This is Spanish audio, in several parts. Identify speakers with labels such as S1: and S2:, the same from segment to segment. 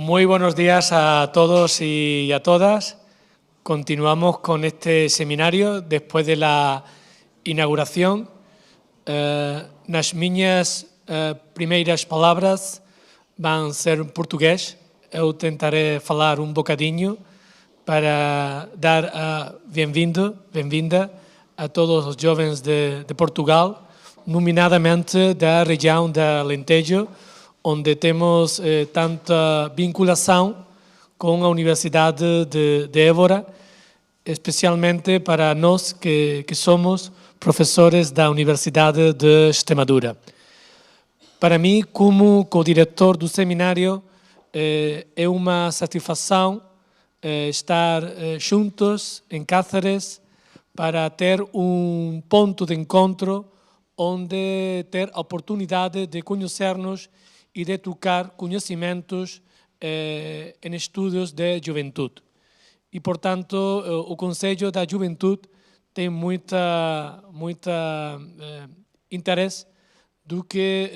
S1: Muy buenos días a todos y a todas. Continuamos con este seminario después de la inauguración. Nas minhas primeiras palavras vão ser em português. Eu tentarei falar bocadinho para dar a bem-vinda a todos os jovens de Portugal, nomeadamente da região de Alentejo, onde temos tanta vinculação com a Universidade de Évora, especialmente para nós que somos professores da Universidade de Extremadura. Para mim, como co-diretor do seminário, é uma satisfação estar juntos em Cáceres para ter ponto de encontro onde ter a oportunidade de conhecer-nos e de trocar conhecimentos em estudos de juventude. E, portanto, o Conselho da Juventude tem muita interesse do que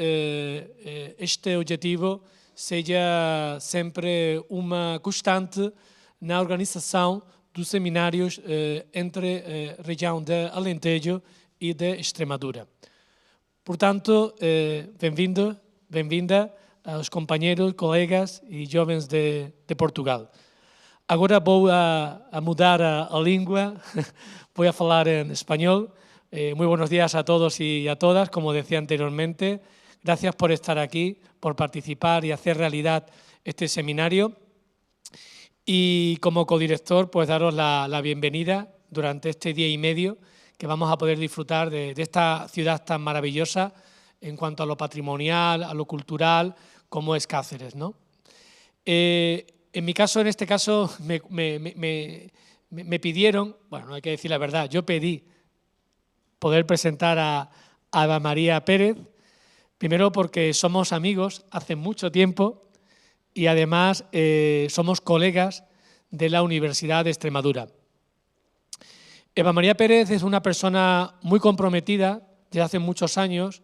S1: este objetivo seja sempre uma constante na organização dos seminários entre a região de Alentejo e de Extremadura. Portanto, bem-vinda aos companheiros, colegas e jovens de Portugal. Agora vou a mudar a língua, voy a falar en español. Muy buenos días a todos y a todas, como decía anteriormente. Gracias por estar aquí, por participar y hacer realidad este seminario. Y como codirector, pues daros la bienvenida durante este día y medio que vamos a poder disfrutar de esta ciudad tan maravillosa en cuanto a lo patrimonial, a lo cultural, como es Cáceres, ¿no? En mi caso, en este caso, me pidieron, bueno, no hay que decir la verdad, yo pedí poder presentar a Eva María Pérez, primero porque somos amigos hace mucho tiempo y además somos colegas de la Universidad de Extremadura. Eva María Pérez es una persona muy comprometida desde hace muchos años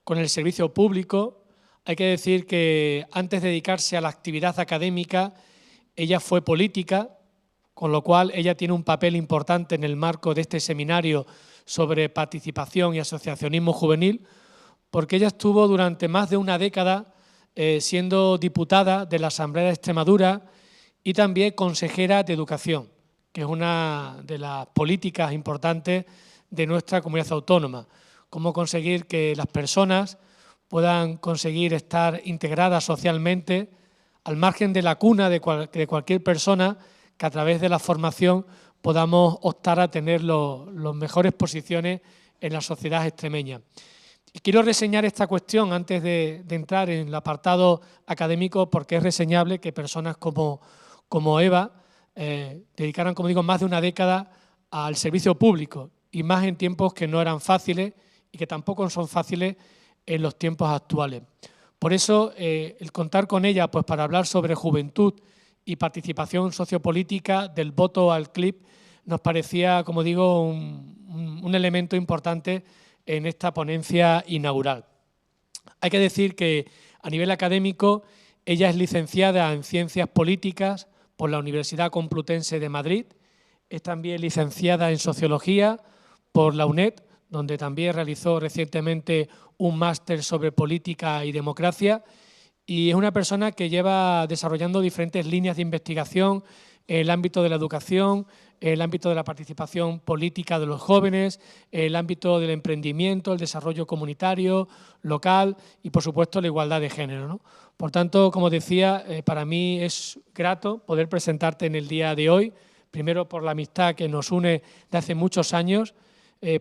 S1: con el servicio público. Hay que decir que antes de dedicarse a la actividad académica, ella fue política, con lo cual ella tiene un papel importante en el marco de este seminario sobre participación y asociacionismo juvenil, porque ella estuvo durante más de una década siendo diputada de la Asamblea de Extremadura y también consejera de Educación, que es una de las políticas importantes de nuestra comunidad autónoma. Cómo conseguir que las personas puedan conseguir estar integradas socialmente al margen de la cuna de cualquier persona, que a través de la formación podamos optar a tener las mejores posiciones en la sociedad extremeña. Y quiero reseñar esta cuestión antes de entrar en el apartado académico, porque es reseñable que personas como Eva dedicaran, como digo, más de una década al servicio público, y más en tiempos que no eran fáciles y que tampoco son fáciles en los tiempos actuales. Por eso, el contar con ella pues, para hablar sobre juventud y participación sociopolítica del voto al CLIP nos parecía, como digo, un elemento importante en esta ponencia inaugural. Hay que decir que a nivel académico ella es licenciada en Ciencias Políticas por la Universidad Complutense de Madrid, es también licenciada en Sociología por la UNED, donde también realizó recientemente un máster sobre política y democracia, y es una persona que lleva desarrollando diferentes líneas de investigación en el ámbito de la educación, en el ámbito de la participación política de los jóvenes, en el ámbito del emprendimiento, el desarrollo comunitario, local y, por supuesto, la igualdad de género, ¿no? Por tanto, como decía, para mí es grato poder presentarte en el día de hoy, primero por la amistad que nos une de hace muchos años,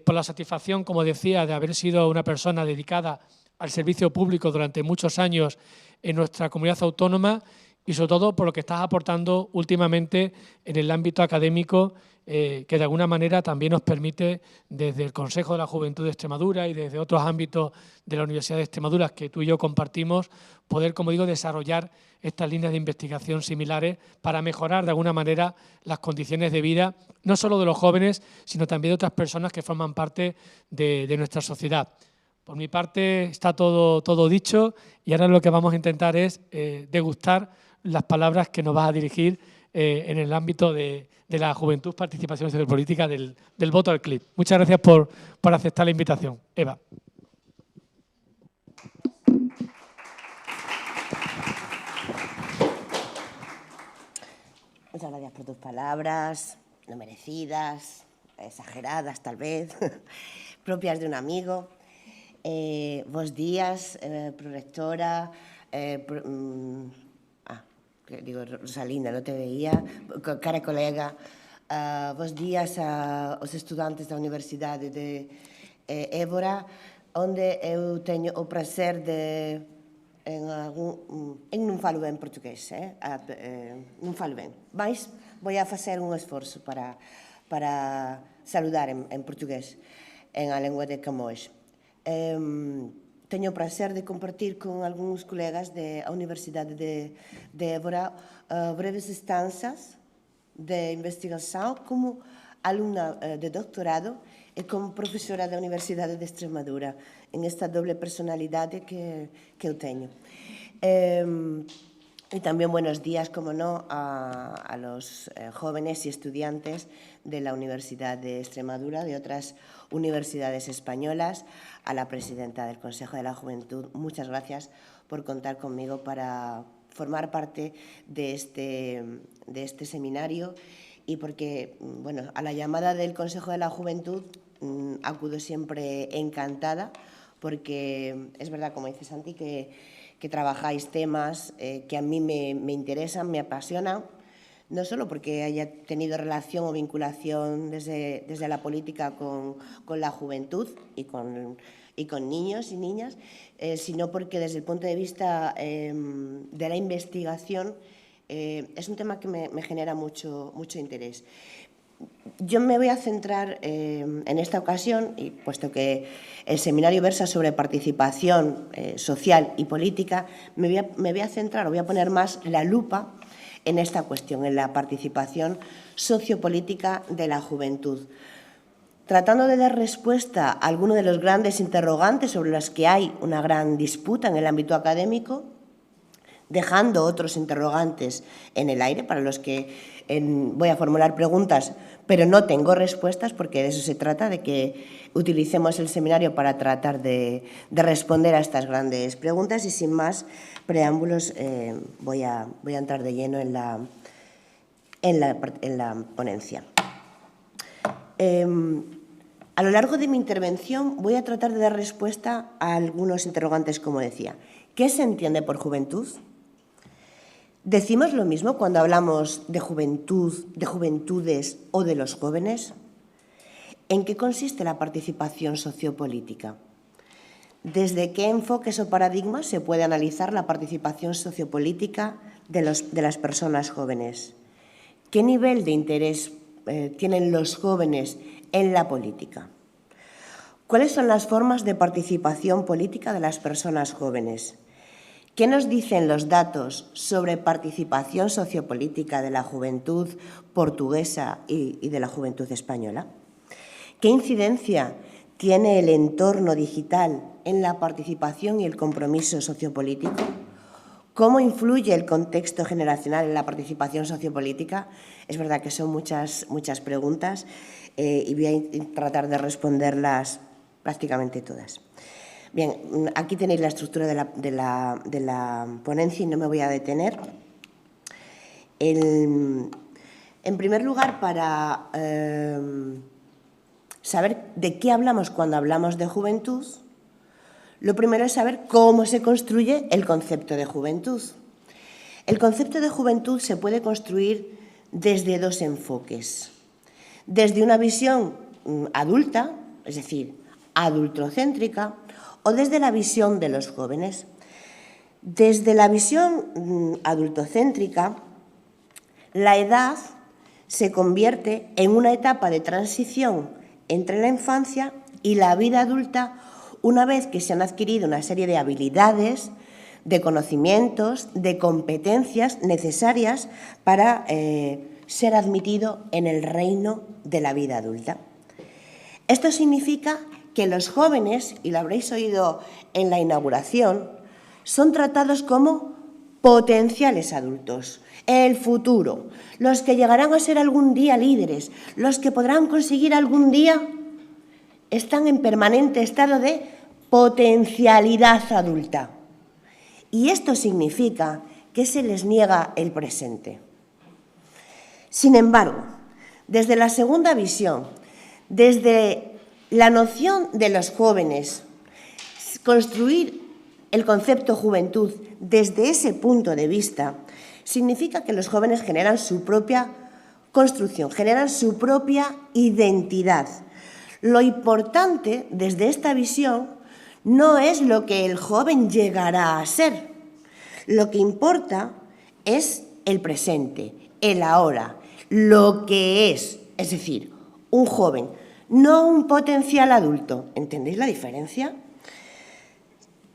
S1: por la satisfacción, como decía, de haber sido una persona dedicada al servicio público durante muchos años en nuestra comunidad autónoma y sobre todo por lo que estás aportando últimamente en el ámbito académico, que de alguna manera también nos permite desde el Consejo de la Juventud de Extremadura y desde otros ámbitos de la Universidad de Extremadura que tú y yo compartimos, poder, como digo, desarrollar estas líneas de investigación similares para mejorar de alguna manera las condiciones de vida, no solo de los jóvenes, sino también de otras personas que forman parte de nuestra sociedad. Por mi parte está todo dicho y ahora lo que vamos a intentar es degustar las palabras que nos vas a dirigir en el ámbito de la juventud, participación social política, del voto al CLIP. Muchas gracias por aceptar la invitación. Eva.
S2: Muchas gracias por tus palabras, no merecidas, exageradas tal vez, propias de un amigo. Bos días, prorectora, digo, Rosalinda, no te veía, cara colega. Bos días aos estudantes da Universidade de Évora, onde eu teño o prazer de non falo ben portugués, non falo ben, mas vou a facer un esforzo para saludar en portugués, en a lengua de Camões. Teño o prazer de compartir con algúns colegas da Universidade de Évora breves estancias de investigación como alumna de doctorado e como profesora da Universidade de Extremadura, en esta doble personalidade que eu teño. Y también buenos días, como no, a los jóvenes y estudiantes de la Universidad de Extremadura, de otras universidades españolas, a la presidenta del Consejo de la Juventud. Muchas gracias por contar conmigo para formar parte de este seminario y porque, bueno, a la llamada del Consejo de la Juventud acudo siempre encantada porque es verdad, como dice Santi, que trabajáis temas que a mí me interesan, me apasionan, no solo porque haya tenido relación o vinculación desde la política con la juventud y con niños y niñas, sino porque desde el punto de vista de la investigación es un tema que me genera mucho interés. Yo me voy a centrar en esta ocasión, y puesto que el seminario versa sobre participación social y política, me voy a centrar, o voy a poner más la lupa en esta cuestión, en la participación sociopolítica de la juventud, tratando de dar respuesta a algunos de los grandes interrogantes sobre los que hay una gran disputa en el ámbito académico, dejando otros interrogantes en el aire para los que voy a formular preguntas, pero no tengo respuestas, porque de eso se trata, de que utilicemos el seminario para tratar de responder a estas grandes preguntas. Y sin más preámbulos, voy a entrar de lleno en la ponencia. A lo largo de mi intervención voy a tratar de dar respuesta a algunos interrogantes, como decía. ¿Qué se entiende por juventud? ¿Decimos lo mismo cuando hablamos de juventud, de juventudes o de los jóvenes? ¿En qué consiste la participación sociopolítica? ¿Desde qué enfoques o paradigmas se puede analizar la participación sociopolítica de las personas jóvenes? ¿Qué nivel de interés tienen los jóvenes en la política? ¿Cuáles son las formas de participación política de las personas jóvenes? ¿Qué nos dicen los datos sobre participación sociopolítica de la juventud portuguesa y de la juventud española? ¿Qué incidencia tiene el entorno digital en la participación y el compromiso sociopolítico? ¿Cómo influye el contexto generacional en la participación sociopolítica? Es verdad que son muchas preguntas y voy a tratar de responderlas prácticamente todas. Bien, aquí tenéis la estructura de la ponencia y no me voy a detener. En primer lugar, para saber de qué hablamos cuando hablamos de juventud, lo primero es saber cómo se construye el concepto de juventud. El concepto de juventud se puede construir desde dos enfoques. Desde una visión adulta, es decir, adultocéntrica, o desde la visión de los jóvenes. Desde la visión adultocéntrica, la edad se convierte en una etapa de transición entre la infancia y la vida adulta, una vez que se han adquirido una serie de habilidades, de conocimientos, de competencias necesarias para ser admitido en el reino de la vida adulta. Esto significa que los jóvenes, y lo habréis oído en la inauguración, son tratados como potenciales adultos, el futuro, los que llegarán a ser algún día líderes, los que podrán conseguir algún día, están en permanente estado de potencialidad adulta. Y esto significa que se les niega el presente. Sin embargo, desde la segunda visión, desde la noción de los jóvenes, construir el concepto juventud desde ese punto de vista significa que los jóvenes generan su propia construcción, generan su propia identidad. Lo importante desde esta visión no es lo que el joven llegará a ser. Lo que importa es el presente, el ahora, lo que es decir, un joven, no un potencial adulto. ¿Entendéis la diferencia?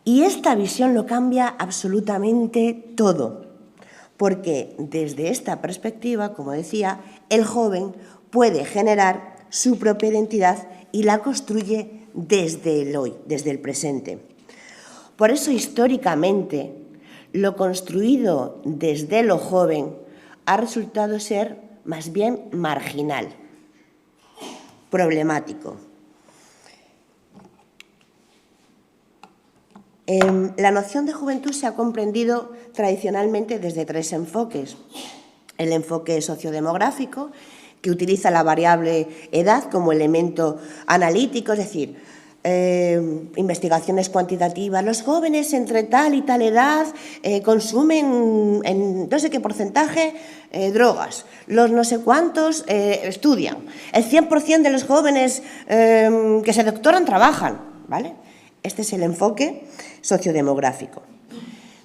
S2: Y esta visión lo cambia absolutamente todo, porque desde esta perspectiva, como decía, el joven puede generar su propia identidad y la construye desde el hoy, desde el presente. Por eso, históricamente, lo construido desde lo joven ha resultado ser más bien marginal, problemático. La noción de juventud se ha comprendido tradicionalmente desde tres enfoques. El enfoque sociodemográfico, que utiliza la variable edad como elemento analítico, es decir, investigaciones cuantitativas. Los jóvenes entre tal y tal edad consumen en no sé qué porcentaje drogas. Los no sé cuántos estudian. El 100% de los jóvenes que se doctoran trabajan, ¿vale? Este es el enfoque sociodemográfico.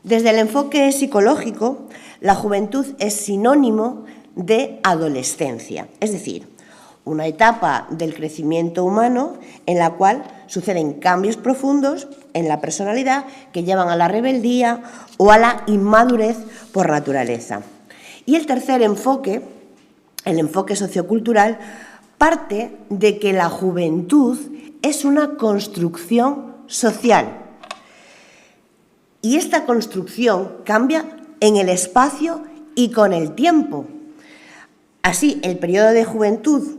S2: Desde el enfoque psicológico, la juventud es sinónimo de adolescencia, es decir, una etapa del crecimiento humano en la cual suceden cambios profundos en la personalidad que llevan a la rebeldía o a la inmadurez por naturaleza. Y el tercer enfoque, el enfoque sociocultural, parte de que la juventud es una construcción social. Y esta construcción cambia en el espacio y con el tiempo. Así, el periodo de juventud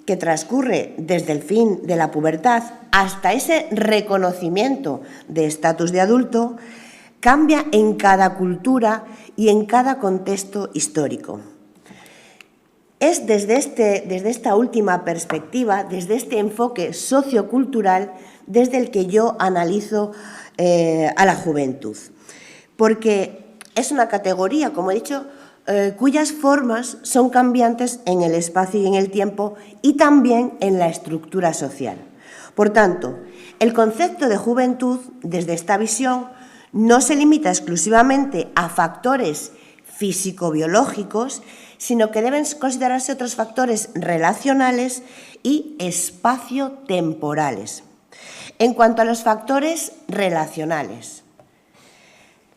S2: que transcurre desde el fin de la pubertad hasta ese reconocimiento de estatus de adulto cambia en cada cultura y en cada contexto histórico. Es desde esta última perspectiva, desde este enfoque sociocultural, desde el que yo analizo a la juventud. Porque es una categoría, como he dicho, cuyas formas son cambiantes en el espacio y en el tiempo y también en la estructura social. Por tanto, el concepto de juventud, desde esta visión, no se limita exclusivamente a factores físico-biológicos, sino que deben considerarse otros factores relacionales y espacio-temporales. En cuanto a los factores relacionales,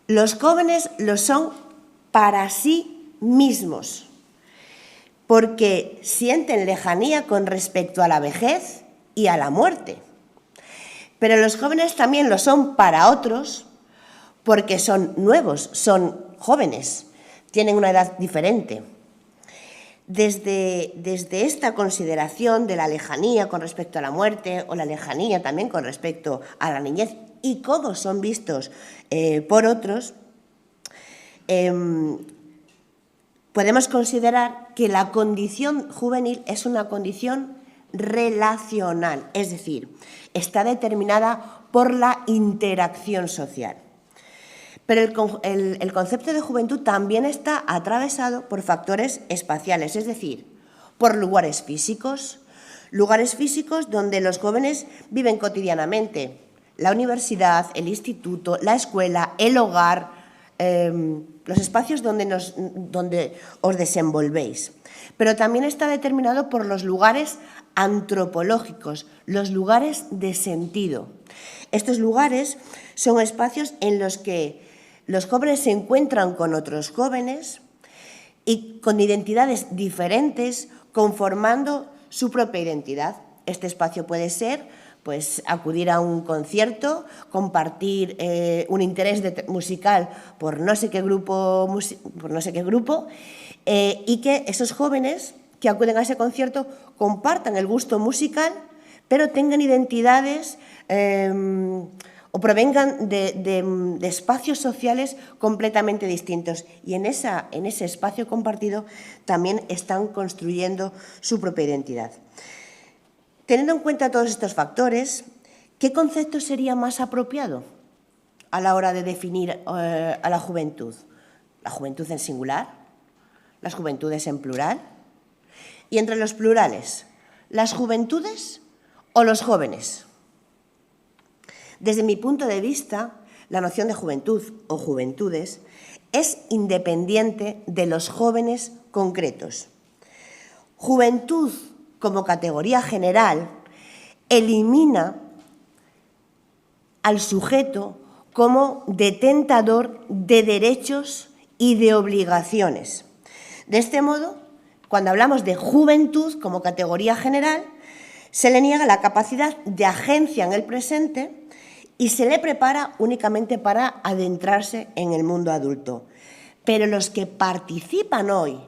S2: los jóvenes lo son para sí mismos, porque sienten lejanía con respecto a la vejez y a la muerte. Pero los jóvenes también lo son para otros, porque son nuevos, son jóvenes, tienen una edad diferente. Desde esta consideración de la lejanía con respecto a la muerte o la lejanía también con respecto a la niñez, y cómo son vistos por otros, podemos considerar que la condición juvenil es una condición relacional, es decir, está determinada por la interacción social. Pero el concepto de juventud también está atravesado por factores espaciales, es decir, por lugares físicos donde los jóvenes viven cotidianamente. La universidad, el instituto, la escuela, el hogar, los espacios donde os desenvolvéis. Pero también está determinado por los lugares antropológicos, los lugares de sentido. Estos lugares son espacios en los que los jóvenes se encuentran con otros jóvenes y con identidades diferentes, conformando su propia identidad. Este espacio puede ser pues acudir a un concierto, compartir un interés musical por no sé qué grupo, y que esos jóvenes que acuden a ese concierto compartan el gusto musical, pero tengan identidades o provengan de espacios sociales completamente distintos. Y en ese espacio compartido también están construyendo su propia identidad. Teniendo en cuenta todos estos factores, ¿qué concepto sería más apropiado a la hora de definir a la juventud? ¿La juventud en singular? ¿Las juventudes en plural? Y entre los plurales, ¿las juventudes o los jóvenes? Desde mi punto de vista, la noción de juventud o juventudes es independiente de los jóvenes concretos. Juventud como categoría general elimina al sujeto como detentador de derechos y de obligaciones. De este modo, cuando hablamos de juventud como categoría general, se le niega la capacidad de agencia en el presente y se le prepara únicamente para adentrarse en el mundo adulto. Pero los que participan hoy,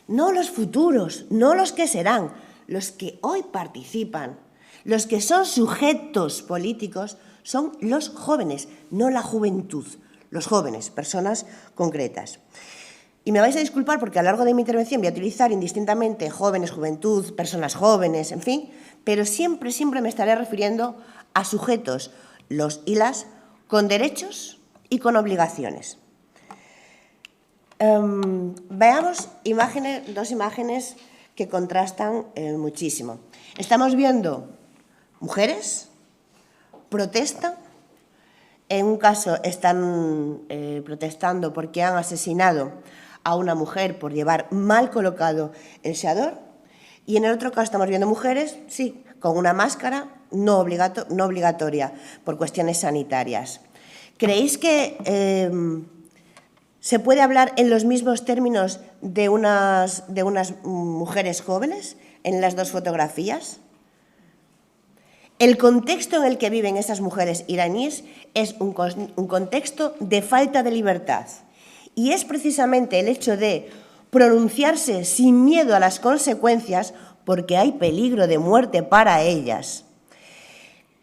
S2: no los futuros, no los que serán, los que hoy participan, los que son sujetos políticos, son los jóvenes, no la juventud, los jóvenes, personas concretas. Y me vais a disculpar porque a lo largo de mi intervención voy a utilizar indistintamente jóvenes, juventud, personas jóvenes, en fin, pero siempre me estaré refiriendo a sujetos, los y las, con derechos y con obligaciones. Veamos dos imágenes que contrastan muchísimo. Estamos viendo mujeres, protestan. En un caso están protestando porque han asesinado a una mujer por llevar mal colocado el xador, y en el otro caso estamos viendo mujeres, sí, con una máscara no obligatoria por cuestiones sanitarias. ¿Creéis que se puede hablar en los mismos términos de unas mujeres jóvenes en las dos fotografías? El contexto en el que viven esas mujeres iraníes es un contexto de falta de libertad. Y es precisamente el hecho de pronunciarse sin miedo a las consecuencias, porque hay peligro de muerte para ellas,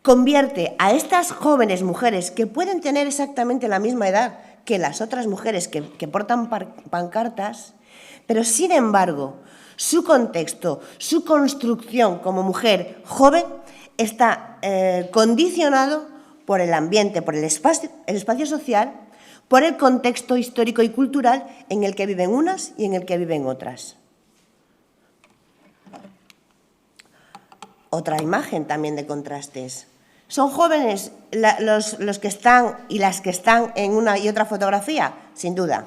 S2: convierte a estas jóvenes mujeres, que pueden tener exactamente la misma edad que las otras mujeres que portan pancartas, pero sin embargo su contexto, su construcción como mujer joven está condicionado por el ambiente, por el espacio social, por el contexto histórico y cultural en el que viven unas y en el que viven otras. Otra imagen también de contrastes. ¿Son jóvenes los que están y las que están en una y otra fotografía? Sin duda.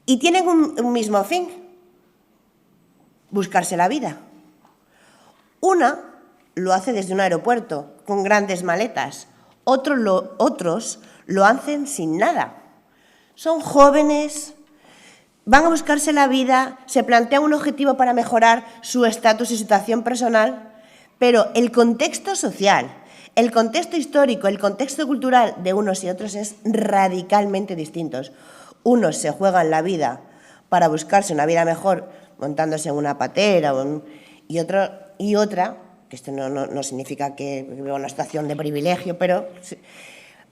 S2: ¿Y tienen un mismo fin? Buscarse la vida. Una lo hace desde un aeropuerto, con grandes maletas. Otros lo hacen sin nada. Son jóvenes, van a buscarse la vida, se plantean un objetivo para mejorar su estatus y situación personal, pero el contexto social, el contexto histórico, el contexto cultural de unos y otros es radicalmente distintos. Unos se juegan la vida para buscarse una vida mejor montándose en una patera y otra, que esto no significa que viva una situación de privilegio, pero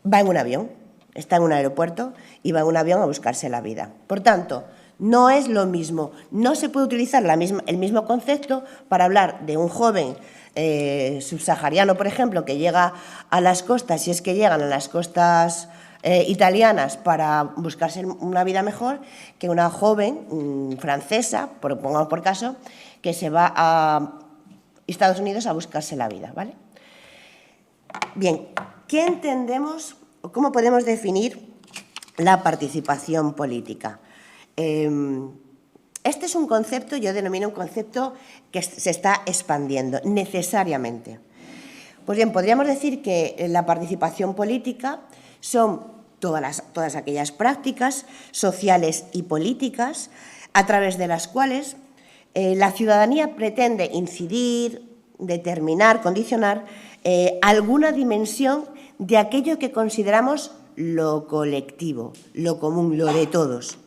S2: va en un avión, está en un aeropuerto y va en un avión a buscarse la vida. Por tanto, no es lo mismo, no se puede utilizar el mismo concepto para hablar de un joven subsahariano, por ejemplo, que llega a las costas, si es que llegan a las costas italianas para buscarse una vida mejor, que una joven francesa, pongamos por caso, que se va a Estados Unidos a buscarse la vida, ¿vale? Bien, ¿qué entendemos o cómo podemos definir la participación política? Este es un concepto, yo denomino un concepto que se está expandiendo necesariamente. Pues bien, podríamos decir que la participación política son todas aquellas prácticas sociales y políticas a través de las cuales la ciudadanía pretende incidir, determinar, condicionar alguna dimensión de aquello que consideramos lo colectivo, lo común, lo de todos.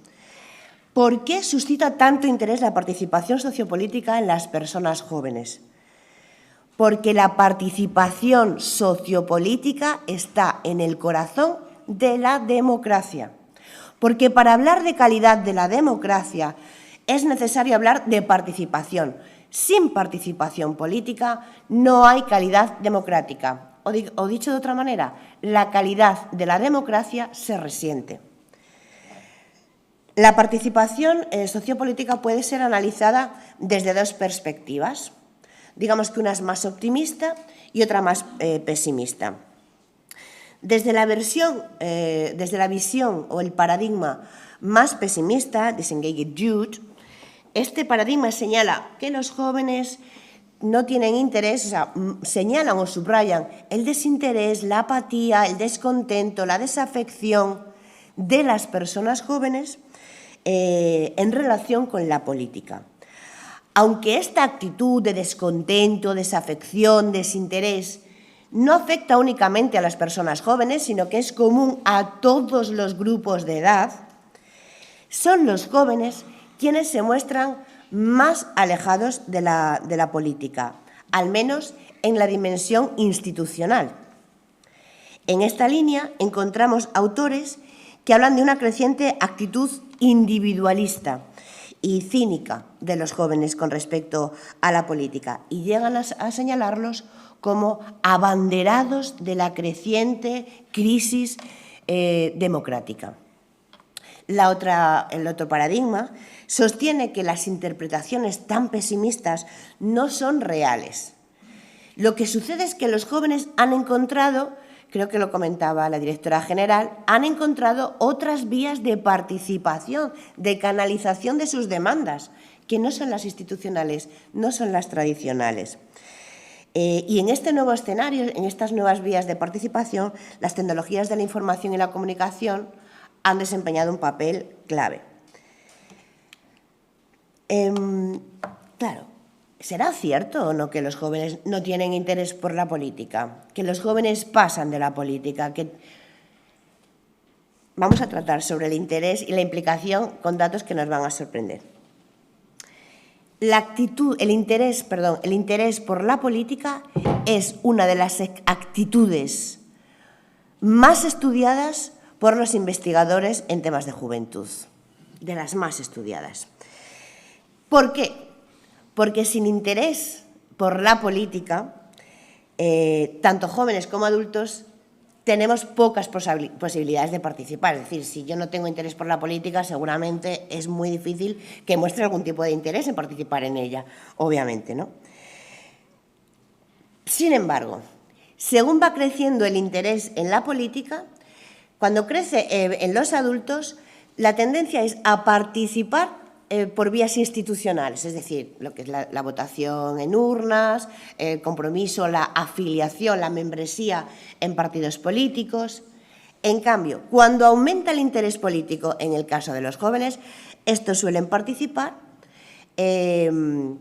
S2: ¿Por qué suscita tanto interés la participación sociopolítica en las personas jóvenes? Porque la participación sociopolítica está en el corazón de la democracia. Porque para hablar de calidad de la democracia es necesario hablar de participación. Sin participación política no hay calidad democrática. O dicho de otra manera, la calidad de la democracia se resiente. La participación sociopolítica puede ser analizada desde dos perspectivas. Digamos que una es más optimista y otra más pesimista. Desde la visión o el paradigma más pesimista, Disengaged Youth, este paradigma señala que los jóvenes no tienen interés, o sea, señalan o subrayan el desinterés, la apatía, el descontento, la desafección de las personas jóvenes en relación con la política. Aunque esta actitud de descontento, desafección, desinterés no afecta únicamente a las personas jóvenes, sino que es común a todos los grupos de edad, son los jóvenes quienes se muestran más alejados de la política, al menos en la dimensión institucional. En esta línea encontramos autores que hablan de una creciente actitud individualista y cínica de los jóvenes con respecto a la política y llegan a señalarlos como abanderados de la creciente crisis democrática. El otro paradigma sostiene que las interpretaciones tan pesimistas no son reales. Lo que sucede es que los jóvenes han encontrado, creo que lo comentaba la directora general, han encontrado otras vías de participación, de canalización de sus demandas, que no son las institucionales, no son las tradicionales. Y en este nuevo escenario, en estas nuevas vías de participación, las tecnologías de la información y la comunicación han desempeñado un papel clave. Claro, ¿será cierto o no que los jóvenes no tienen interés por la política? Que los jóvenes pasan de la política. Vamos a tratar sobre el interés y la implicación con datos que nos van a sorprender. El interés por la política es una de las actitudes más estudiadas por los investigadores en temas de juventud, de las más estudiadas. ¿Por qué? Porque sin interés por la política, tanto jóvenes como adultos tenemos pocas posibilidades de participar. Es decir, si yo no tengo interés por la política, seguramente es muy difícil que muestre algún tipo de interés en participar en ella, obviamente, ¿no? Sin embargo, según va creciendo el interés en la política, cuando crece en los adultos, la tendencia es a participar por vías institucionales, es decir, lo que es la votación en urnas, el compromiso, la afiliación, la membresía en partidos políticos. En cambio, cuando aumenta el interés político, en el caso de los jóvenes, estos suelen participar en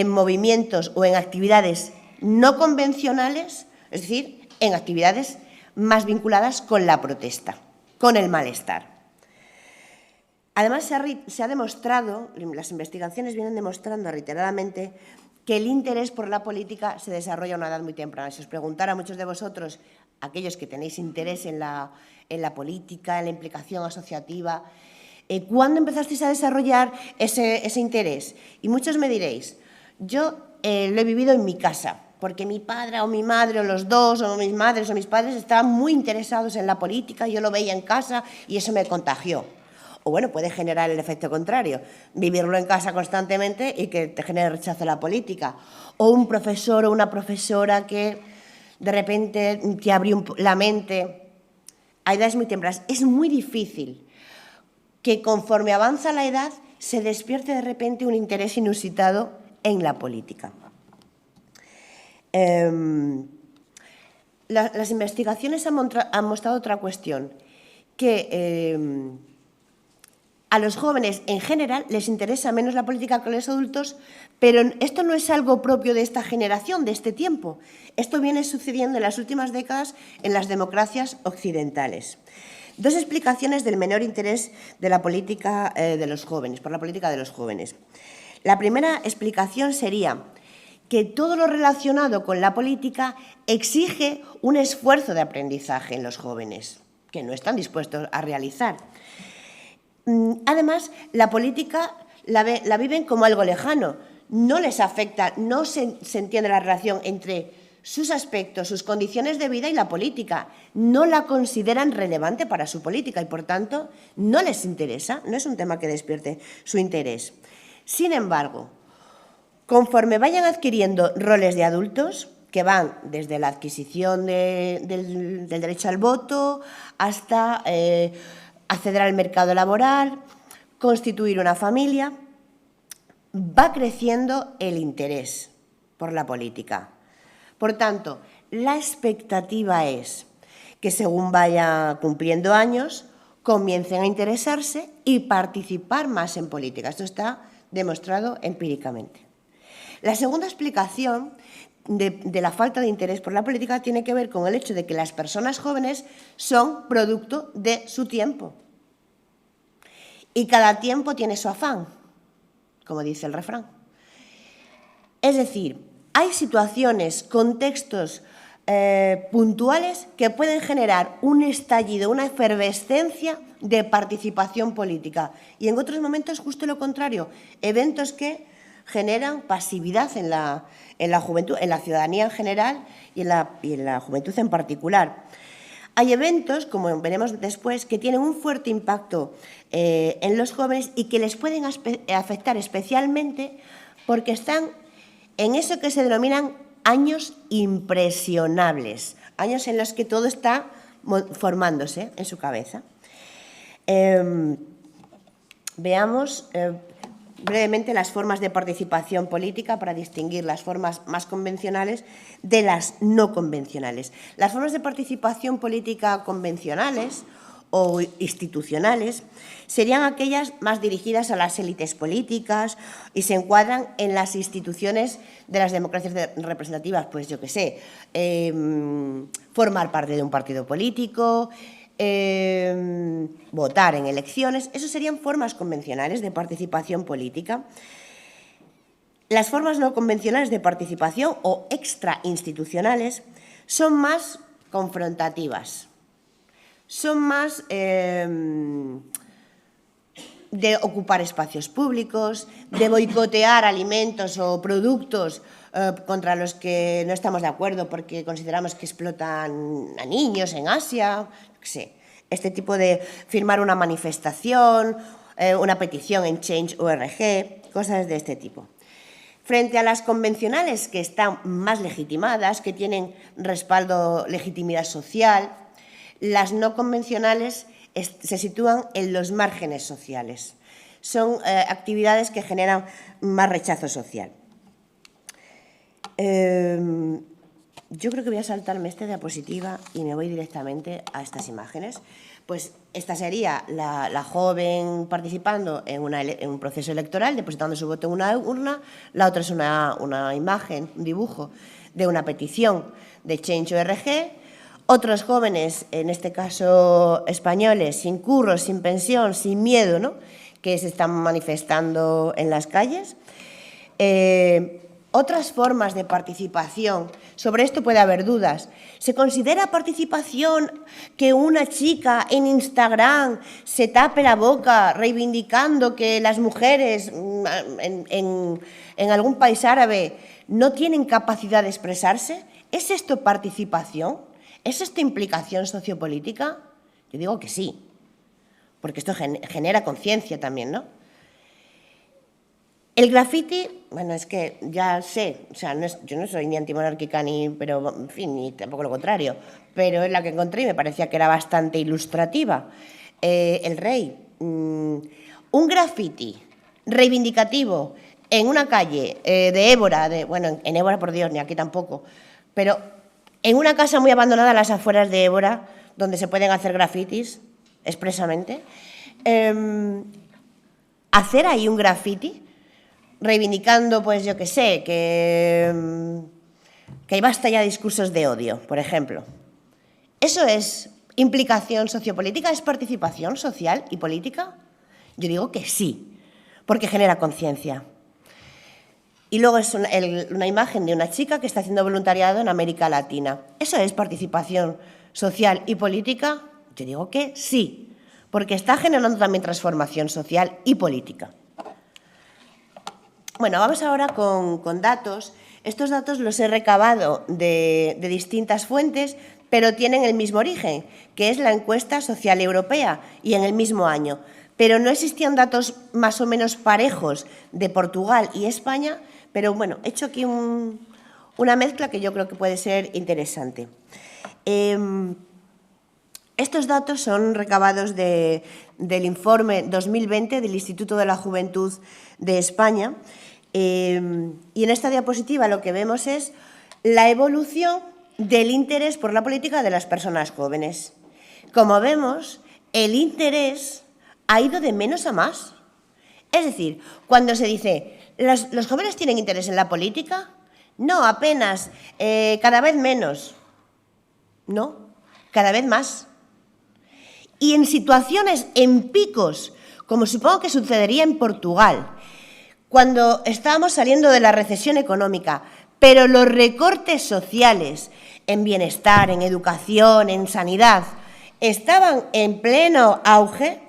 S2: movimientos o en actividades no convencionales, es decir, en actividades más vinculadas con la protesta, con el malestar. Además, se ha demostrado, las investigaciones vienen demostrando reiteradamente, que el interés por la política se desarrolla a una edad muy temprana. Si os preguntara a muchos de vosotros, aquellos que tenéis interés en la política, en la implicación asociativa, ¿cuándo empezasteis a desarrollar ese interés? Y muchos me diréis, yo lo he vivido en mi casa, porque mi padre o mi madre o los dos o mis madres o mis padres estaban muy interesados en la política, yo lo veía en casa y eso me contagió. O bueno, puede generar el efecto contrario, vivirlo en casa constantemente y que te genere rechazo a la política. O un profesor o una profesora que de repente te abrió la mente a edades muy tempranas. Es muy difícil que conforme avanza la edad se despierte de repente un interés inusitado en la política. Las investigaciones han mostrado otra cuestión, que a los jóvenes en general les interesa menos la política que a los adultos, pero esto no es algo propio de esta generación, de este tiempo. Esto viene sucediendo en las últimas décadas en las democracias occidentales. Dos explicaciones del menor interés de la política de los jóvenes, por la política de los jóvenes. La primera explicación sería que todo lo relacionado con la política exige un esfuerzo de aprendizaje en los jóvenes, que no están dispuestos a realizar. Además, la política la viven como algo lejano, no les afecta, no se entiende la relación entre sus aspectos, sus condiciones de vida y la política. No la consideran relevante para su política y, por tanto, no les interesa, no es un tema que despierte su interés. Sin embargo, conforme vayan adquiriendo roles de adultos, que van desde la adquisición del derecho al voto hasta acceder al mercado laboral, constituir una familia, va creciendo el interés por la política. Por tanto, la expectativa es que según vaya cumpliendo años, comiencen a interesarse y participar más en política. Esto está demostrado empíricamente. La segunda explicación de la falta de interés por la política tiene que ver con el hecho de que las personas jóvenes son producto de su tiempo. Y cada tiempo tiene su afán, como dice el refrán. Es decir, hay situaciones, contextos puntuales que pueden generar un estallido, una efervescencia de participación política. Y en otros momentos justo lo contrario, eventos que generan pasividad en la juventud, en la ciudadanía en general y en la juventud en particular. Hay eventos, como veremos después, que tienen un fuerte impacto en los jóvenes y que les pueden afectar especialmente porque están en eso que se denominan años impresionables, años en los que todo está formándose en su cabeza. Veamos brevemente las formas de participación política para distinguir las formas más convencionales de las no convencionales. Las formas de participación política convencionales o institucionales serían aquellas más dirigidas a las élites políticas y se encuadran en las instituciones de las democracias representativas, pues yo qué sé, formar parte de un partido político, votar en elecciones. Eso serían formas convencionales de participación política. Las formas no convencionales de participación o extrainstitucionales son más confrontativas, son más de ocupar espacios públicos, de boicotear alimentos o productos contra los que no estamos de acuerdo porque consideramos que explotan a niños en Asia, no sé. Este tipo de firmar una manifestación, una petición en Change.org, cosas de este tipo. Frente a las convencionales que están más legitimadas, que tienen respaldo, legitimidad social, las no convencionales se sitúan en los márgenes sociales. Son actividades que generan más rechazo social. Yo creo que voy a saltarme esta diapositiva y me voy directamente a estas imágenes. Pues esta sería la joven participando en un proceso electoral, depositando su voto en una urna. La otra es una imagen, un dibujo de una petición de Change.org. Otros jóvenes, en este caso españoles, sin curro, sin pensión, sin miedo, ¿no?, que se están manifestando en las calles. Otras formas de participación, sobre esto puede haber dudas. ¿Se considera participación que una chica en Instagram se tape la boca reivindicando que las mujeres en algún país árabe no tienen capacidad de expresarse? ¿Es esto participación? ¿Es esto implicación sociopolítica? Yo digo que sí, porque esto genera conciencia también, ¿no? El graffiti, bueno, es que ya sé, o sea, yo no soy ni antimonárquica pero, en fin, ni tampoco lo contrario, pero es la que encontré y me parecía que era bastante ilustrativa. El Rey, un graffiti reivindicativo en una calle de Évora, bueno, en Évora por Dios, ni aquí tampoco, pero en una casa muy abandonada a las afueras de Évora, donde se pueden hacer grafitis expresamente, hacer ahí un graffiti reivindicando, pues yo qué sé, que basta ya discursos de odio, por ejemplo. ¿Eso es implicación sociopolítica? ¿Es participación social y política? Yo digo que sí, porque genera conciencia. Y luego es una imagen de una chica que está haciendo voluntariado en América Latina. ¿Eso es participación social y política? Yo digo que sí, porque está generando también transformación social y política. Bueno, vamos ahora con datos. Estos datos los he recabado de distintas fuentes, pero tienen el mismo origen, que es la encuesta social europea, y en el mismo año. Pero no existían datos más o menos parejos de Portugal y España, pero bueno, he hecho aquí una mezcla que yo creo que puede ser interesante. Estos datos son recabados del informe 2020 del Instituto de la Juventud de España, y en esta diapositiva lo que vemos es la evolución del interés por la política de las personas jóvenes. Como vemos, el interés ha ido de menos a más. Es decir, cuando se dice ¿los jóvenes tienen interés en la política? No, apenas, cada vez menos. No, cada vez más. Y en situaciones, en picos, como supongo que sucedería en Portugal, cuando estábamos saliendo de la recesión económica, pero los recortes sociales en bienestar, en educación, en sanidad, estaban en pleno auge,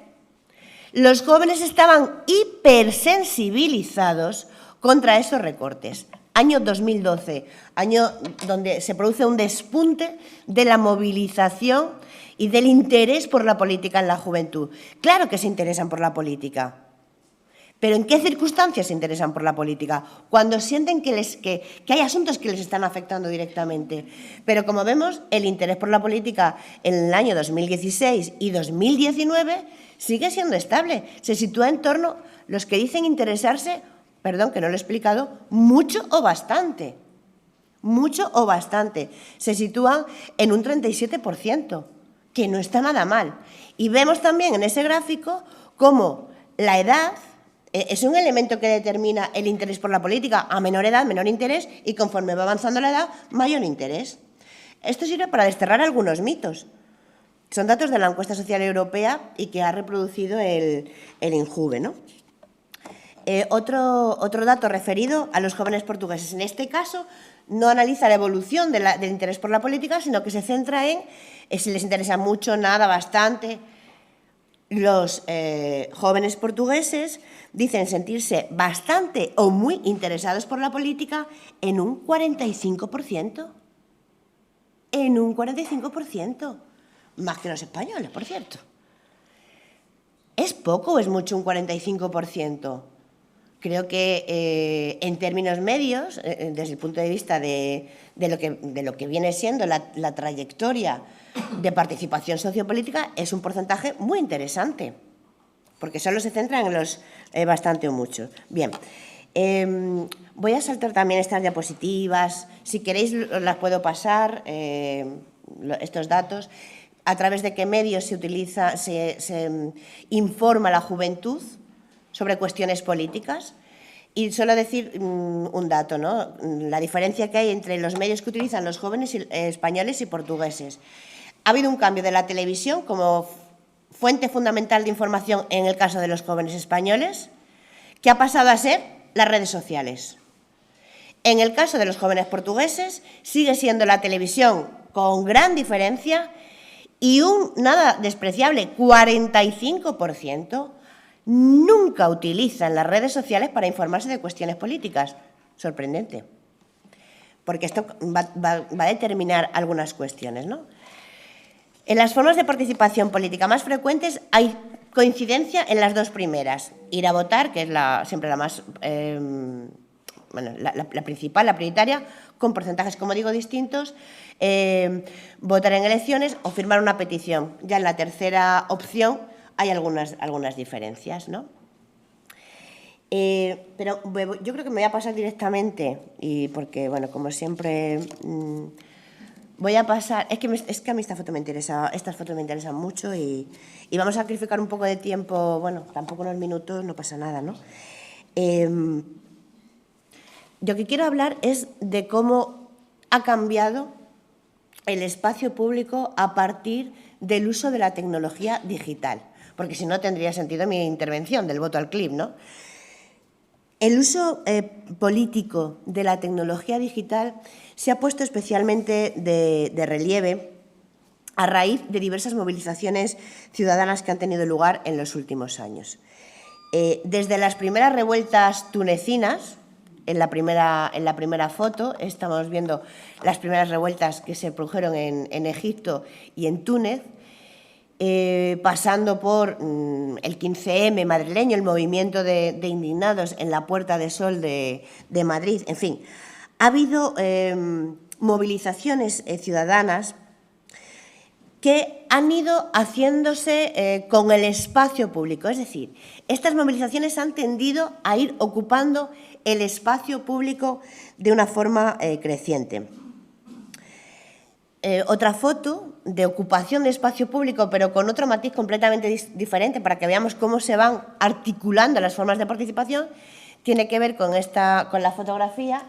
S2: los jóvenes estaban hipersensibilizados contra esos recortes. Año 2012, año donde se produce un despunte de la movilización y del interés por la política en la juventud. Claro que se interesan por la política. ¿Pero en qué circunstancias se interesan por la política? Cuando sienten que hay asuntos que les están afectando directamente. Pero como vemos, el interés por la política en el año 2016 y 2019 sigue siendo estable. Se sitúa en torno a los que dicen interesarse, perdón, que no lo he explicado, mucho o bastante. Mucho o bastante. Se sitúan en un 37%, que no está nada mal. Y vemos también en ese gráfico cómo la edad es un elemento que determina el interés por la política. A menor edad, menor interés, y conforme va avanzando la edad, mayor interés. Esto sirve para desterrar algunos mitos. Son datos de la encuesta social europea y que ha reproducido el INJUVE, ¿no? Otro dato referido a los jóvenes portugueses. En este caso, no analiza la evolución del interés por la política, sino que se centra en si les interesa mucho, nada, bastante. Los jóvenes portugueses dicen sentirse bastante o muy interesados por la política en un 45%. En un 45%. Más que los españoles, por cierto. ¿Es poco o es mucho un 45%? Creo que en términos medios, desde el punto de vista de lo que viene siendo la trayectoria de participación sociopolítica, es un porcentaje muy interesante, porque solo se centra en los bastante o mucho. Bien, voy a saltar también estas diapositivas. Si queréis, las puedo pasar, estos datos. A través de qué medios se informa a la juventud sobre cuestiones políticas. Y solo decir un dato, ¿no? La diferencia que hay entre los medios que utilizan los jóvenes españoles y portugueses. Ha habido un cambio de la televisión como fuente fundamental de información en el caso de los jóvenes españoles, que ha pasado a ser las redes sociales. En el caso de los jóvenes portugueses, sigue siendo la televisión con gran diferencia y un nada despreciable 45% nunca utilizan las redes sociales para informarse de cuestiones políticas. Sorprendente, porque esto va a determinar algunas cuestiones, ¿no? En las formas de participación política más frecuentes hay coincidencia en las dos primeras. Ir a votar, que es siempre la más, la principal, la prioritaria, con porcentajes, como digo, distintos, votar en elecciones o firmar una petición. Ya en la tercera opción hay algunas diferencias, ¿no? Pero yo creo que me voy a pasar directamente, y porque, bueno, como siempre, Voy a pasar, es que a mí estas fotos me interesan mucho y vamos a sacrificar un poco de tiempo, bueno, tampoco unos minutos, no pasa nada, ¿no? Yo que quiero hablar es de cómo ha cambiado el espacio público a partir del uso de la tecnología digital, porque si no tendría sentido mi intervención del voto al clip, ¿no? El uso político de la tecnología digital se ha puesto especialmente de relieve a raíz de diversas movilizaciones ciudadanas que han tenido lugar en los últimos años. Desde las primeras revueltas tunecinas, en la primera foto estamos viendo las primeras revueltas que se produjeron en Egipto y en Túnez, pasando por el 15M madrileño, el movimiento de indignados en la Puerta de Sol de Madrid. En fin, ha habido movilizaciones ciudadanas que han ido haciéndose con el espacio público. Es decir, estas movilizaciones han tendido a ir ocupando el espacio público de una forma creciente. Otra foto de ocupación de espacio público, pero con otro matiz completamente diferente, para que veamos cómo se van articulando las formas de participación, tiene que ver con la fotografía,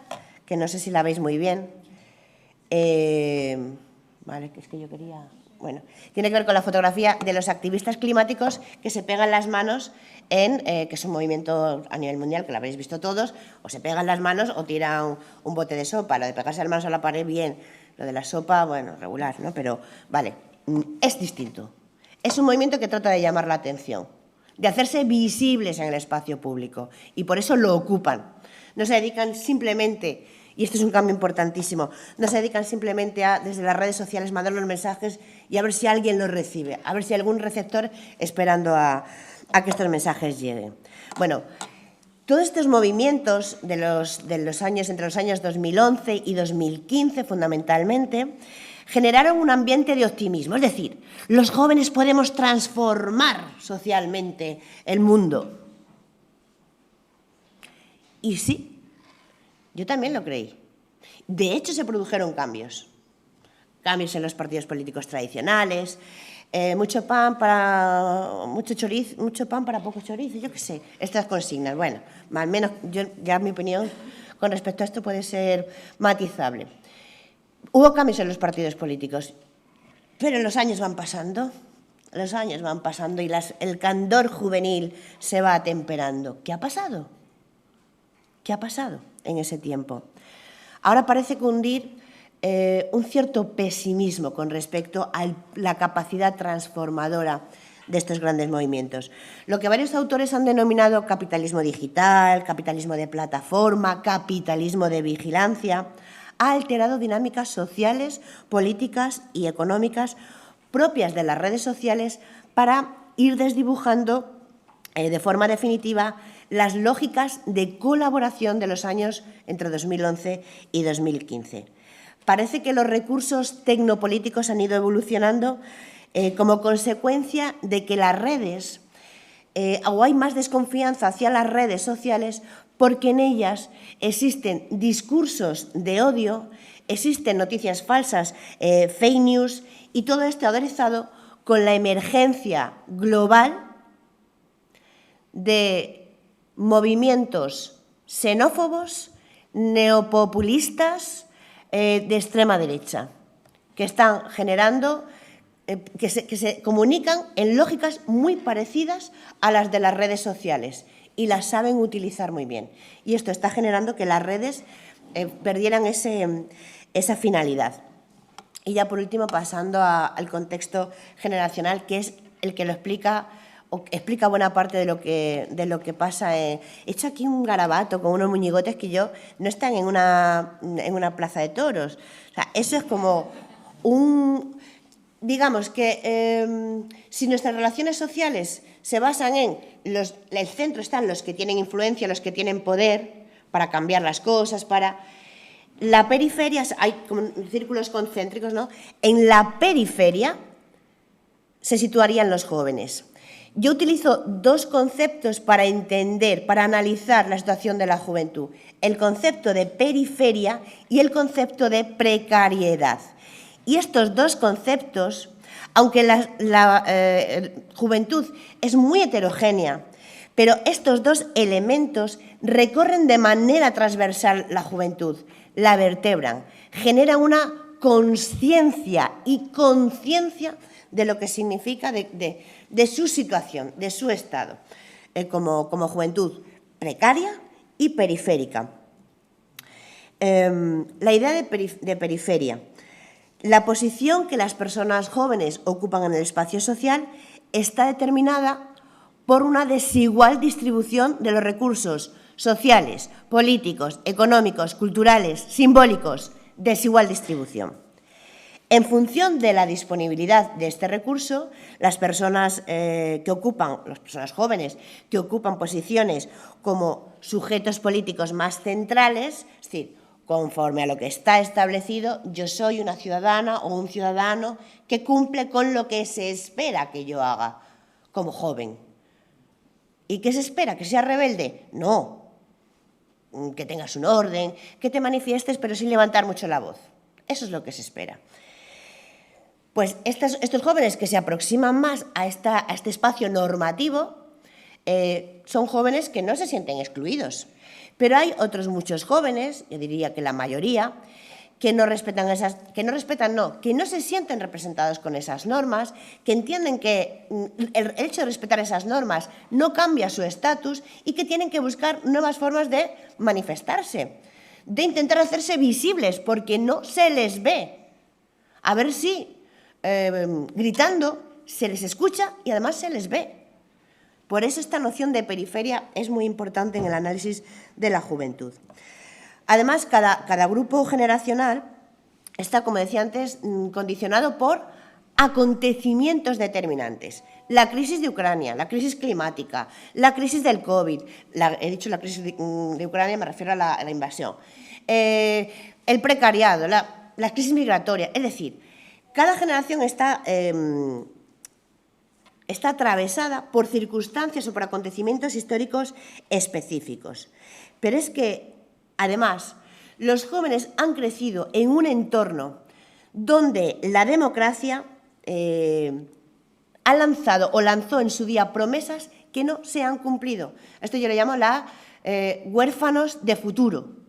S2: que no sé si la veis muy bien. Vale, que es que yo quería... Bueno, tiene que ver con la fotografía de los activistas climáticos que se pegan las manos que es un movimiento a nivel mundial, que lo habréis visto todos, o se pegan las manos o tiran un bote de sopa. Lo de pegarse las manos a la pared, bien. Lo de la sopa, bueno, regular, ¿no? Pero, vale, es distinto. Es un movimiento que trata de llamar la atención, de hacerse visibles en el espacio público, y por eso lo ocupan. No se dedican simplemente, y esto es un cambio importantísimo, no se dedican simplemente a, desde las redes sociales, mandar los mensajes y a ver si alguien los recibe, a ver si hay algún receptor esperando a que estos mensajes lleguen. Bueno, todos estos movimientos entre los años 2011 y 2015, fundamentalmente, generaron un ambiente de optimismo. Es decir, los jóvenes podemos transformar socialmente el mundo. Y sí, yo también lo creí. De hecho, se produjeron cambios. Cambios en los partidos políticos tradicionales, mucho pan para poco chorizo, yo qué sé, estas consignas. Bueno, al menos ya mi opinión con respecto a esto puede ser matizable. Hubo cambios en los partidos políticos, pero los años van pasando y el candor juvenil se va atemperando. ¿Qué ha pasado? ¿Qué ha pasado en ese tiempo? Ahora parece cundir un cierto pesimismo con respecto a la capacidad transformadora de estos grandes movimientos. Lo que varios autores han denominado capitalismo digital, capitalismo de plataforma, capitalismo de vigilancia, ha alterado dinámicas sociales, políticas y económicas propias de las redes sociales para ir desdibujando de forma definitiva las lógicas de colaboración de los años entre 2011 y 2015. Parece que los recursos tecnopolíticos han ido evolucionando como consecuencia de que las redes, o hay más desconfianza hacia las redes sociales, porque en ellas existen discursos de odio, existen noticias falsas, fake news, y todo esto aderezado con la emergencia global de movimientos xenófobos, neopopulistas, de extrema derecha, que están generando, que se comunican en lógicas muy parecidas a las de las redes sociales y las saben utilizar muy bien. Y esto está generando que las redes perdieran esa finalidad. Y ya por último, pasando al contexto generacional, que es el que lo explica buena parte de lo que pasa. He hecho aquí un garabato con unos muñigotes que no están en una plaza de toros. O sea, eso es como digamos que si nuestras relaciones sociales se basan en el centro están los que tienen influencia, los que tienen poder para cambiar las cosas, la periferia, hay como círculos concéntricos, ¿no? En la periferia se situarían los jóvenes. Yo utilizo dos conceptos para entender, para analizar la situación de la juventud. El concepto de periferia y el concepto de precariedad. Y estos dos conceptos, aunque la juventud es muy heterogénea, pero estos dos elementos recorren de manera transversal la juventud, la vertebran, generan una consciencia y conciencia de lo que significa de su situación, de su estado, como juventud precaria y periférica. La idea de periferia. La posición que las personas jóvenes ocupan en el espacio social está determinada por una desigual distribución de los recursos sociales, políticos, económicos, culturales, simbólicos, desigual distribución. En función de la disponibilidad de este recurso, las personas las personas jóvenes que ocupan posiciones como sujetos políticos más centrales, es decir, conforme a lo que está establecido, yo soy una ciudadana o un ciudadano que cumple con lo que se espera que yo haga como joven. ¿Y qué se espera? ¿Que sea rebelde? No. Que tengas un orden, que te manifiestes, pero sin levantar mucho la voz. Eso es lo que se espera. Pues estos jóvenes que se aproximan más a este espacio normativo son jóvenes que no se sienten excluidos. Pero hay otros muchos jóvenes, yo diría que la mayoría, que no se sienten representados con esas normas, que entienden que el hecho de respetar esas normas no cambia su estatus y que tienen que buscar nuevas formas de manifestarse, de intentar hacerse visibles porque no se les ve. A ver si gritando se les escucha y además se les ve. Por eso esta noción de periferia es muy importante en el análisis de la juventud. Además, cada grupo generacional está, como decía antes, condicionado por acontecimientos determinantes. La crisis de Ucrania, la crisis climática, la crisis del COVID, he dicho la crisis de Ucrania, me refiero a la invasión, el precariado, la crisis migratoria, es decir, cada generación está atravesada por circunstancias o por acontecimientos históricos específicos. Pero es que, además, los jóvenes han crecido en un entorno donde la democracia ha lanzado o lanzó en su día promesas que no se han cumplido. Esto yo le llamo huérfanos de futuro.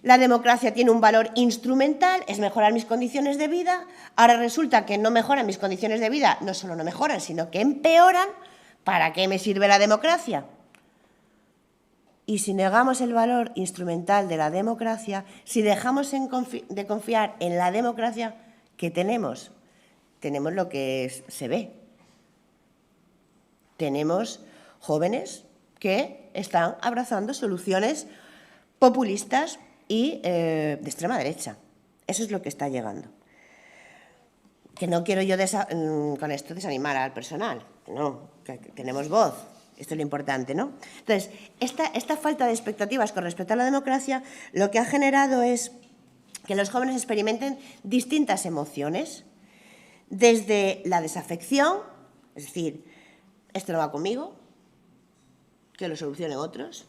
S2: La democracia tiene un valor instrumental, es mejorar mis condiciones de vida. Ahora resulta que no mejoran mis condiciones de vida, no solo no mejoran, sino que empeoran. ¿Para qué me sirve la democracia? Y si negamos el valor instrumental de la democracia, si dejamos de confiar en la democracia, ¿qué tenemos? Tenemos lo que se ve. Tenemos jóvenes que están abrazando soluciones populistas y de extrema derecha. Eso es lo que está llegando. Que no quiero yo con esto desanimar al personal. No, que tenemos voz. Esto es lo importante, ¿no? Entonces, esta falta de expectativas con respecto a la democracia lo que ha generado es que los jóvenes experimenten distintas emociones, desde la desafección, es decir, esto no va conmigo, que lo solucionen otros,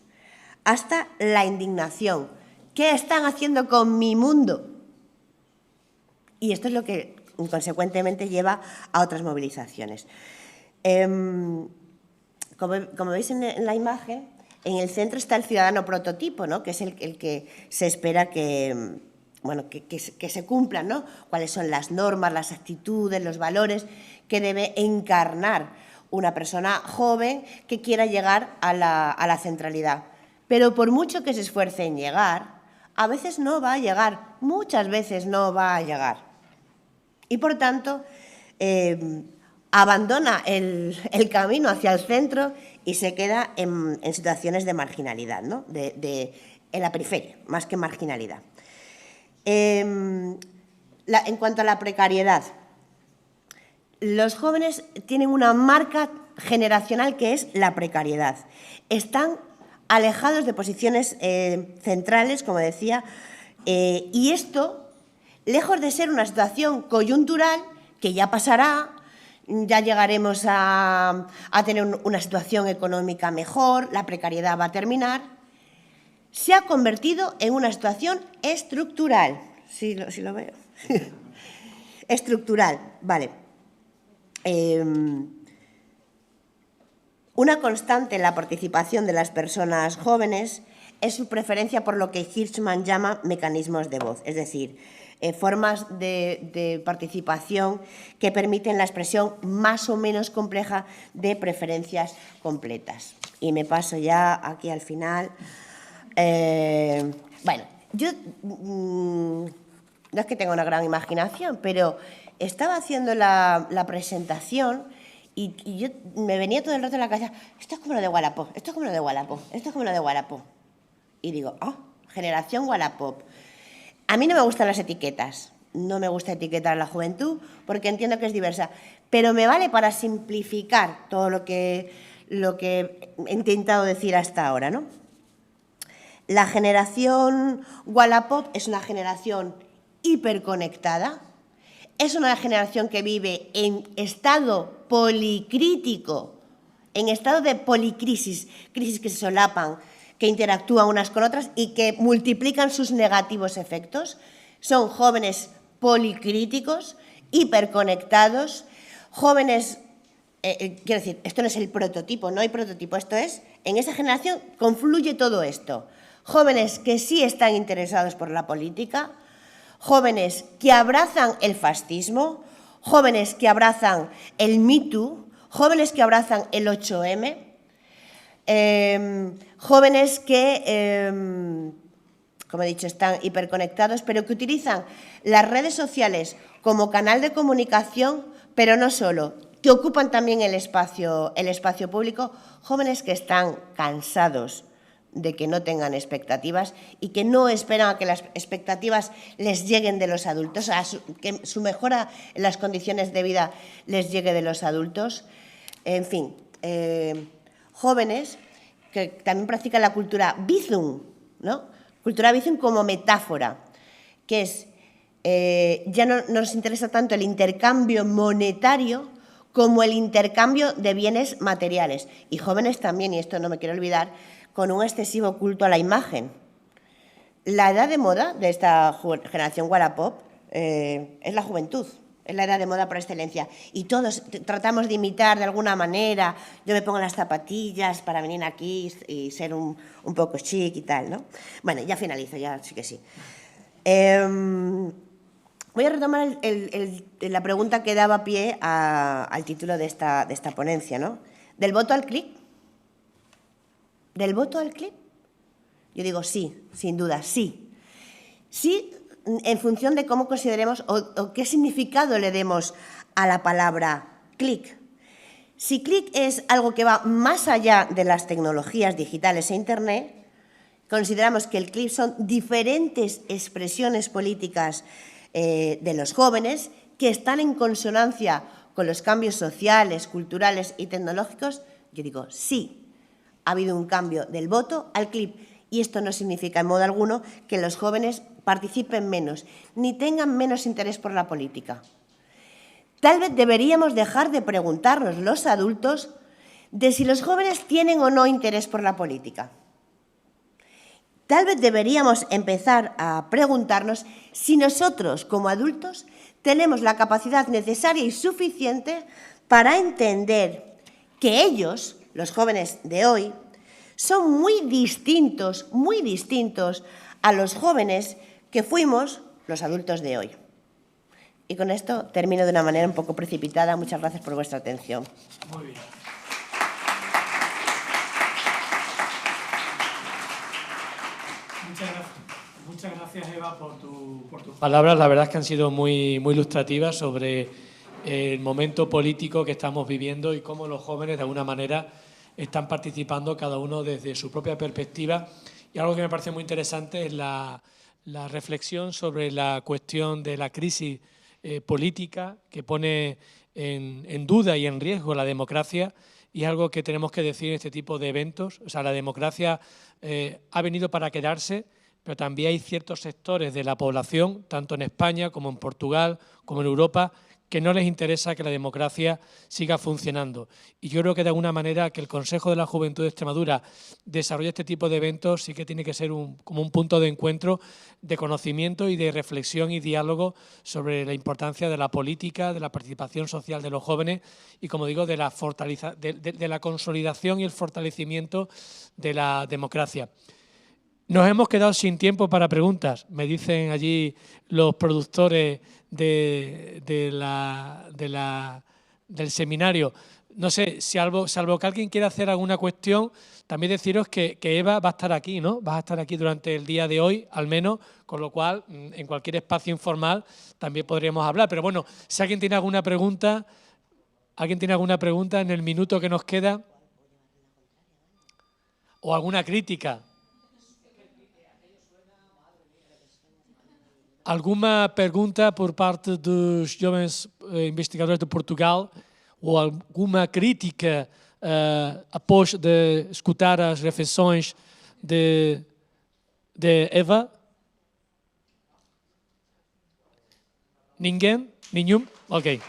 S2: hasta la indignación. ¿Qué están haciendo con mi mundo? Y esto es lo que consecuentemente lleva a otras movilizaciones. Como veis en la imagen, en el centro está el ciudadano prototipo, ¿no? Que es el que se espera que se cumplan, ¿no? Cuáles son las normas, las actitudes, los valores que debe encarnar una persona joven que quiera llegar a la centralidad. Pero por mucho que se esfuerce en llegar, a veces no va a llegar, muchas veces no va a llegar. Y por tanto, abandona el camino hacia el centro y se queda en situaciones de marginalidad, ¿no? En la periferia, más que marginalidad. En cuanto a la precariedad, los jóvenes tienen una marca generacional que es la precariedad. Están alejados de posiciones centrales, como decía, y esto, lejos de ser una situación coyuntural, que ya pasará, ya llegaremos a tener una situación económica mejor, la precariedad va a terminar, se ha convertido en una situación estructural. Sí lo veo. Estructural, vale. Una constante en la participación de las personas jóvenes es su preferencia por lo que Hirschman llama mecanismos de voz, es decir, formas de participación que permiten la expresión más o menos compleja de preferencias completas. Y me paso ya aquí al final. Bueno, yo no es que tenga una gran imaginación, pero estaba haciendo la presentación y yo me venía todo el rato en la cabeza, esto es como lo de Wallapop, esto es como lo de Wallapop, esto es como lo de Wallapop. Y digo, generación Wallapop. A mí no me gustan las etiquetas, no me gusta etiquetar a la juventud porque entiendo que es diversa, pero me vale para simplificar todo lo que he intentado decir hasta ahora, ¿no? La generación Wallapop es una generación hiperconectada, es una generación que vive en estado policrítico, en estado de policrisis, crisis que se solapan, que interactúan unas con otras y que multiplican sus negativos efectos. Son jóvenes policríticos, hiperconectados, jóvenes, quiero decir, esto no es el prototipo, no hay prototipo, esto es, en esa generación confluye todo esto. Jóvenes que sí están interesados por la política, jóvenes que abrazan el fascismo, jóvenes que abrazan el Me Too, jóvenes que abrazan el 8M, jóvenes que, como he dicho, están hiperconectados, pero que utilizan las redes sociales como canal de comunicación, pero no solo, que ocupan también el espacio público, jóvenes que están cansados de que no tengan expectativas y que no esperan a que las expectativas les lleguen de los adultos, que su mejora en las condiciones de vida les llegue de los adultos. En fin, jóvenes que también practican la cultura Bizum, ¿no? Cultura Bizum como metáfora, que es, ya no nos interesa tanto el intercambio monetario como el intercambio de bienes materiales. Y jóvenes también, y esto no me quiero olvidar, con un excesivo culto a la imagen. La edad de moda de esta generación Wallapop es la juventud. Es la edad de moda por excelencia. Y todos tratamos de imitar de alguna manera. Yo me pongo las zapatillas para venir aquí y ser un poco chic y tal, ¿no? Bueno, ya finalizo, ya sí que sí. Voy a retomar la pregunta que daba pie al título de esta ponencia, ¿no? ¿Del voto al clic? ¿Del voto al clic? Yo digo sí, sin duda, sí. Sí, en función de cómo consideremos o qué significado le demos a la palabra clic. Si clic es algo que va más allá de las tecnologías digitales e Internet, consideramos que el clic son diferentes expresiones políticas de los jóvenes que están en consonancia con los cambios sociales, culturales y tecnológicos. Yo digo sí, ha habido un cambio del voto al clic. Y esto no significa en modo alguno que los jóvenes participen menos, ni tengan menos interés por la política. Tal vez deberíamos dejar de preguntarnos los adultos de si los jóvenes tienen o no interés por la política. Tal vez deberíamos empezar a preguntarnos si nosotros, como adultos, tenemos la capacidad necesaria y suficiente para entender que ellos, los jóvenes de hoy, son muy distintos a los jóvenes que fuimos los adultos de hoy. Y con esto termino de una manera un poco precipitada. Muchas gracias por vuestra atención.
S1: Muy bien. Muchas gracias, Eva, por tus palabras. La verdad es que han sido muy ilustrativas sobre el momento político que estamos viviendo y cómo los jóvenes, de alguna manera, están participando cada uno desde su propia perspectiva. Y algo que me parece muy interesante es la reflexión sobre la cuestión de la crisis política que pone en duda y en riesgo la democracia, y algo que tenemos que decir en este tipo de eventos. O sea, la democracia ha venido para quedarse, pero también hay ciertos sectores de la población, tanto en España como en Portugal, como en Europa, que no les interesa que la democracia siga funcionando. Y yo creo que de alguna manera que el Consejo de la Juventud de Extremadura desarrolle este tipo de eventos sí que tiene que ser como un punto de encuentro, de conocimiento y de reflexión y diálogo sobre la importancia de la política, de la participación social de los jóvenes y, como digo, de la consolidación y el fortalecimiento de la democracia. Nos hemos quedado sin tiempo para preguntas, me dicen allí los productores del seminario. No sé, salvo que alguien quiera hacer alguna cuestión, también deciros que Eva va a estar aquí, ¿no? Vas a estar aquí durante el día de hoy, al menos, con lo cual, en cualquier espacio informal también podríamos hablar. Pero bueno, si alguien tiene alguna pregunta en el minuto que nos queda, o alguna crítica. Alguma pergunta por parte dos jovens investigadores de Portugal ou alguma crítica após de escutar as reflexões de Eva? Ninguém? Nenhum? Ok.